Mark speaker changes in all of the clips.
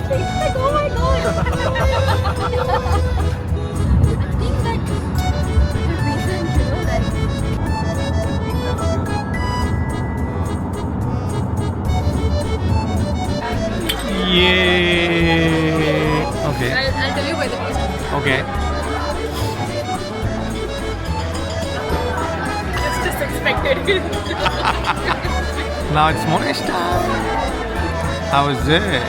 Speaker 1: face. Like, oh my god. I think that the reason, you know, that
Speaker 2: Yay! Okay.
Speaker 1: I'll tell you by the taste.
Speaker 2: Okay.
Speaker 1: It's just expected.
Speaker 2: Now it's Monesh time. How is it?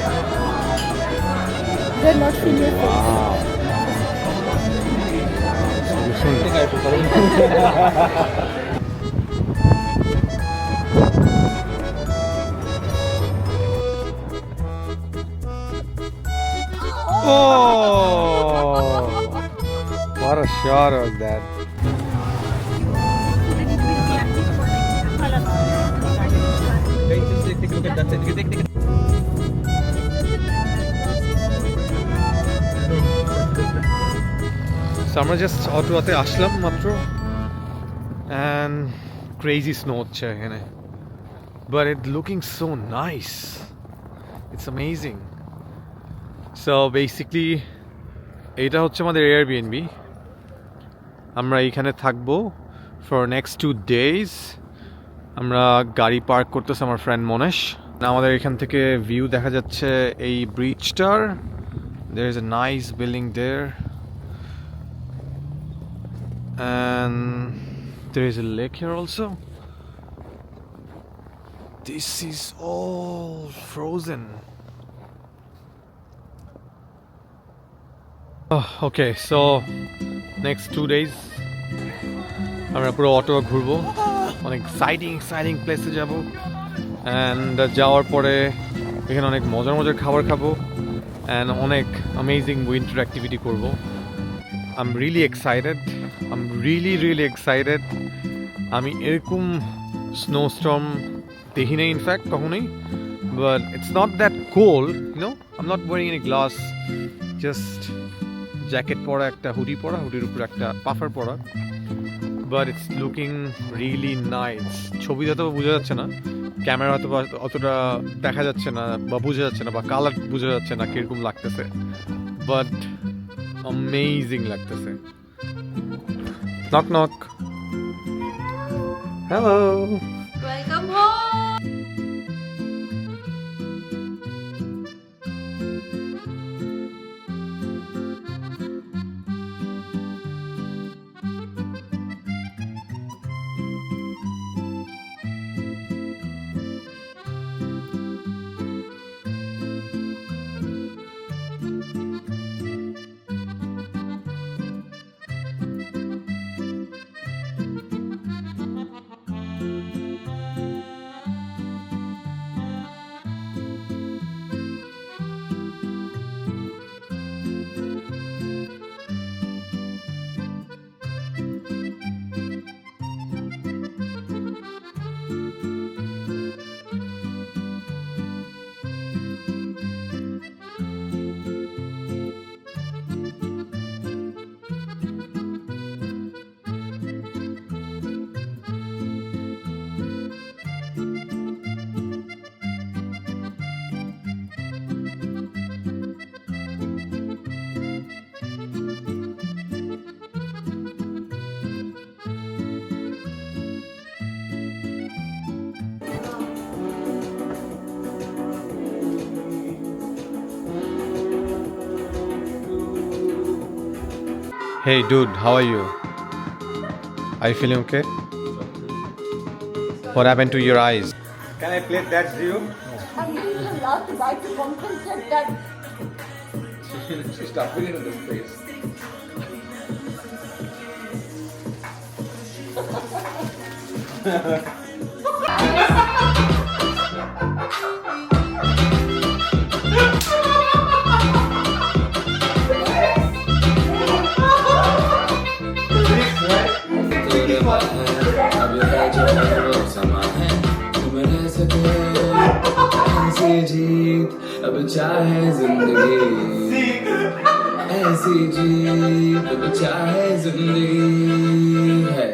Speaker 1: They're not seeing your face.
Speaker 2: Oh! What a shot was that.
Speaker 3: Take a look at that. Take it.
Speaker 2: So আমরা just অটোয়াতে আসলাম মাত্র and crazy snow হচ্ছে এখানে, but it looking so nice, it's amazing. So basically এটা হচ্ছে আমাদের Airbnb, আমরা এখানে থাকবো for next 2 days. আমরা গাড়ি পার্ক করতেছি আমার ফ্রেন্ড মনেশ। আমাদের এখান থেকে ভিউ দেখা যাচ্ছে এই ব্রিজটার, there is a nice building there and there is a lake here also. This is all frozen. Okay, so next 2 days আমরা পুরো অটোয়া ঘুরবো, অনেক এক্সাইটিং প্লেসে যাব অ্যান্ড যাওয়ার পরে এখানে অনেক মজার খাবার খাবো অ্যান্ড অনেক অ্যামেজিং উইন্টার অ্যাক্টিভিটি করব। I'm really excited. I'm really excited. আমি এরকম স্নোস্টর্ম দেখি নাই ইনফ্যাক্ট কখনোই, but it's not that cold, you know. I'm not wearing any gloves, just jacket পরা, একটা হুডি পরা, হুডির উপর একটা পাফার পরা, but it's looking really nice. ছবিতে তো বোঝা যাচ্ছে না, ক্যামেরা হয়তো অতটা দেখা যাচ্ছে না বা বোঝা যাচ্ছে না, বা কালার বোঝা যাচ্ছে না কিরকম লাগতেছে, but amazing লাগতেছে। Knock knock. Hello.
Speaker 1: Welcome home.
Speaker 2: Hey dude, how are you? Are you feeling okay? What happened to your eyes?
Speaker 3: Can I play that view?
Speaker 1: I'm really allowed to buy to compensate that.
Speaker 3: She's stuffing it in this place.
Speaker 4: अब चाहे जिंदगी ऐसी जीत, अब चाहे जिंदगी है।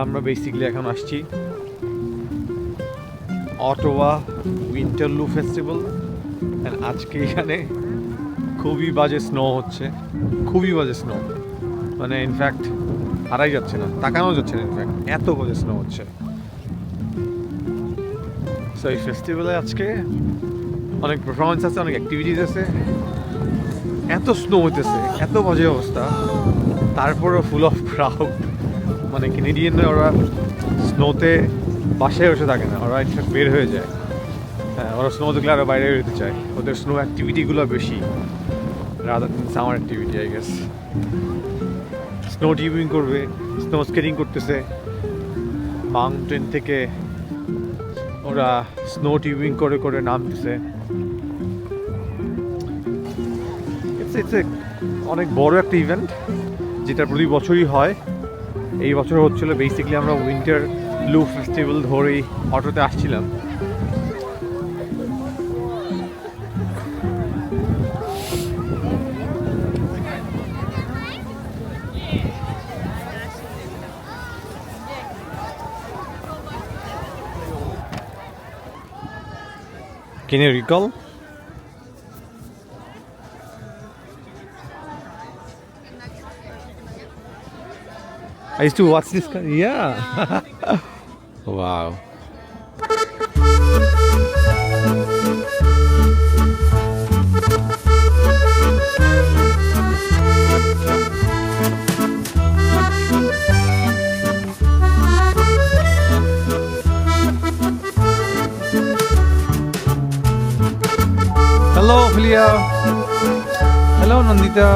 Speaker 2: আমরা basically এখন আসছি অটোয়া উইন্টারলু ফেস্টিভ্যাল। আজকে এখানে খুবই বাজে স্নো হচ্ছে, খুবই বাজে স্নো, মানে ইনফ্যাক্ট হারাই যাচ্ছে না, তাকানো যাচ্ছে না, ইনফ্যাক্ট এত বাজে স্নো হচ্ছে। সো এই ফেস্টিভ্যালে আজকে অনেক পারফরমেন্স আছে, অনেক অ্যাক্টিভিটিস আছে। এত স্নো হইতেছে, এত বাজে অবস্থা, তারপরেও ফুল অফ ক্রাউড। মানে কেনেডিয়ানরা ওরা স্নোতে বাসায় বসে থাকে না, ওরা ইনফ্যাক্ট বের হয়ে যায়। হ্যাঁ, ওরা স্নো দেখলে আরও বাইরে বেরোতে চায়, ওদের স্নো অ্যাক্টিভিটিগুলো বেশি rather than summer activity I guess. Snow tubing করবে, স্নো স্কেটিং করতেছে, মাউন্টেন থেকে ওরা স্নো টিউবিং করে করে নামতেছে। অনেক বড় একটা ইভেন্ট যেটা প্রতি বছরই হয়। এই বছর হচ্ছিল বেসিক্যালি আমরা উইন্টার লু ফেস্টিভ্যাল ধরেই অটোতে আসছিলাম। Can you recall? I used to watch this. Yeah. Wow. Hello, Philia. Hello, Nandita.